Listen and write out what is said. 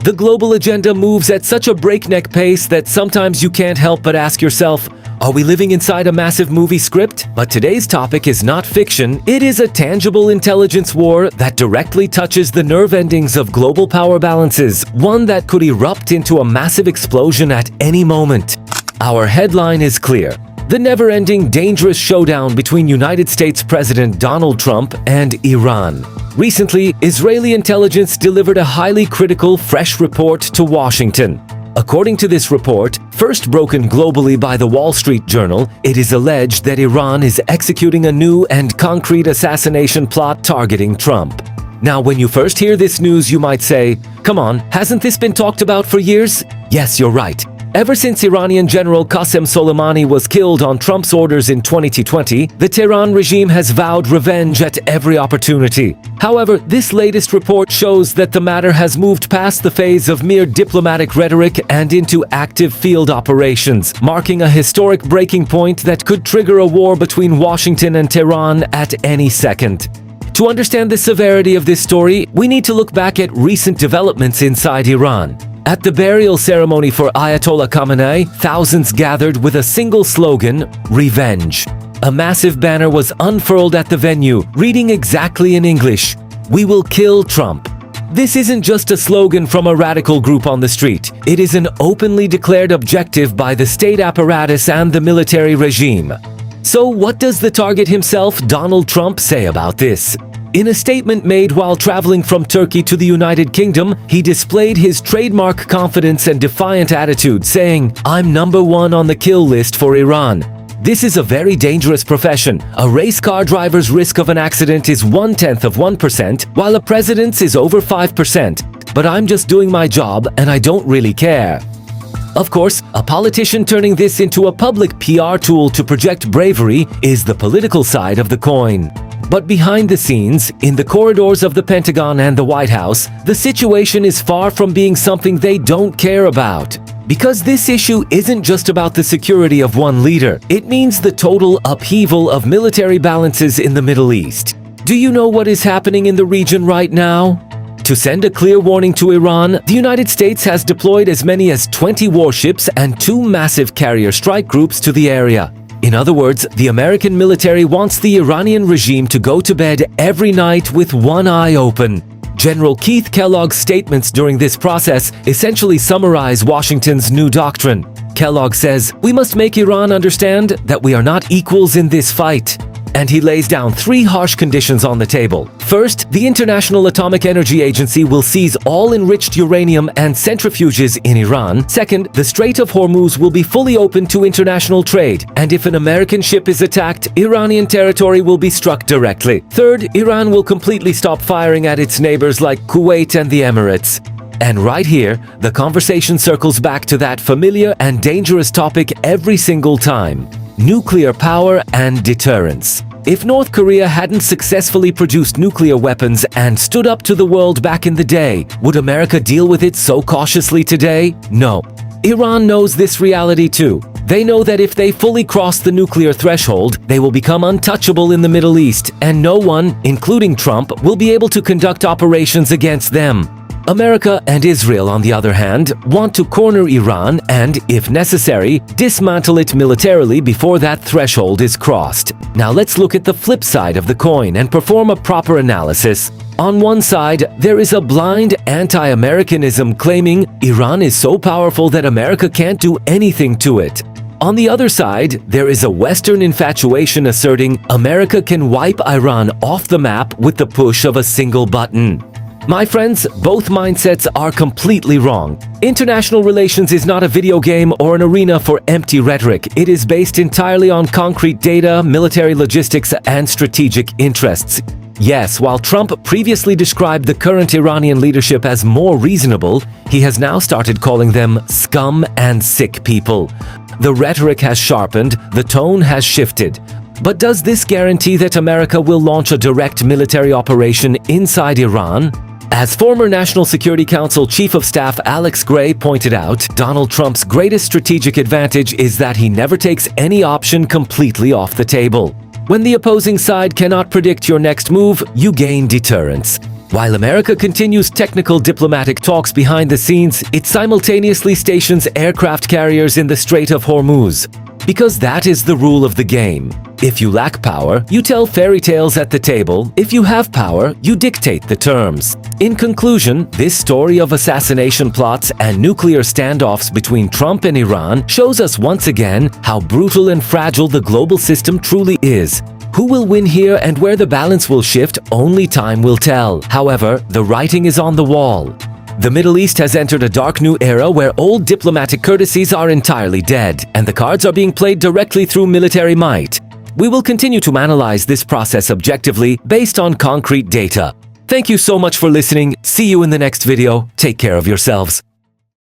The global agenda moves at such a breakneck pace that sometimes you can't help but ask yourself, are we living inside a massive movie script? But today's topic is not fiction, it is a tangible intelligence war that directly touches the nerve endings of global power balances, one that could erupt into a massive explosion at any moment. Our headline is clear. The never-ending dangerous showdown between United States President Donald Trump and Iran. Recently, Israeli intelligence delivered a highly critical, fresh report to Washington. According to this report, first broken globally by the Wall Street Journal, it is alleged that Iran is executing a new and concrete assassination plot targeting Trump. Now, when you first hear this news, you might say, come on, hasn't this been talked about for years? Yes, you're right. Ever since Iranian General Qasem Soleimani was killed on Trump's orders in 2020, the Tehran regime has vowed revenge at every opportunity. However, this latest report shows that the matter has moved past the phase of mere diplomatic rhetoric and into active field operations, marking a historic breaking point that could trigger a war between Washington and Tehran at any second. To understand the severity of this story, we need to look back at recent developments inside Iran. At the burial ceremony for Ayatollah Khamenei, thousands gathered with a single slogan, Revenge. A massive banner was unfurled at the venue, reading exactly in English, "We will kill Trump." This isn't just a slogan from a radical group on the street. It is an openly declared objective by the state apparatus and the military regime. So what does the target himself, Donald Trump, say about this? In a statement made while traveling from Turkey to the United Kingdom, he displayed his trademark confidence and defiant attitude, saying, "I'm number one on the kill list for Iran." This is a very dangerous profession. A race car driver's risk of an accident is 0.1%, while a president's is over 5%. But I'm just doing my job and I don't really care. Of course, a politician turning this into a public PR tool to project bravery is the political side of the coin. But behind the scenes, in the corridors of the Pentagon and the White House, the situation is far from being something they don't care about. Because this issue isn't just about the security of one leader, it means the total upheaval of military balances in the Middle East. Do you know what is happening in the region right now? To send a clear warning to Iran, the United States has deployed as many as 20 warships and 2 massive carrier strike groups to the area. In other words, the American military wants the Iranian regime to go to bed every night with one eye open. General Keith Kellogg's statements during this process essentially summarize Washington's new doctrine. Kellogg says, "We must make Iran understand that we are not equals in this fight." And he lays down 3 harsh conditions on the table. First, the International Atomic Energy Agency will seize all enriched uranium and centrifuges in Iran. Second, the Strait of Hormuz will be fully open to international trade. And if an American ship is attacked, Iranian territory will be struck directly. Third, Iran will completely stop firing at its neighbors like Kuwait and the Emirates. And right here, the conversation circles back to that familiar and dangerous topic every single time: nuclear power and deterrence. If North Korea hadn't successfully produced nuclear weapons and stood up to the world back in the day, would America deal with it so cautiously today? No. Iran knows this reality too. They know that if they fully cross the nuclear threshold, they will become untouchable in the Middle East, and no one, including Trump, will be able to conduct operations against them. America and Israel, on the other hand, want to corner Iran and, if necessary, dismantle it militarily before that threshold is crossed. Now let's look at the flip side of the coin and perform a proper analysis. On one side, there is a blind anti-Americanism claiming Iran is so powerful that America can't do anything to it. On the other side, there is a Western infatuation asserting America can wipe Iran off the map with the push of a single button. My friends, both mindsets are completely wrong. International relations is not a video game or an arena for empty rhetoric. It is based entirely on concrete data, military logistics, and strategic interests. Yes, while Trump previously described the current Iranian leadership as more reasonable, he has now started calling them scum and sick people. The rhetoric has sharpened, the tone has shifted. But does this guarantee that America will launch a direct military operation inside Iran? As former National Security Council Chief of Staff Alex Gray pointed out, Donald Trump's greatest strategic advantage is that he never takes any option completely off the table. When the opposing side cannot predict your next move, you gain deterrence. While America continues technical diplomatic talks behind the scenes, it simultaneously stations aircraft carriers in the Strait of Hormuz. Because that is the rule of the game. If you lack power, you tell fairy tales at the table. If you have power, you dictate the terms. In conclusion, this story of assassination plots and nuclear standoffs between Trump and Iran shows us once again how brutal and fragile the global system truly is. Who will win here and where the balance will shift, only time will tell. However, the writing is on the wall. The Middle East has entered a dark new era where old diplomatic courtesies are entirely dead, and the cards are being played directly through military might. We will continue to analyze this process objectively based on concrete data. Thank you so much for listening. See you in the next video. Take care of yourselves.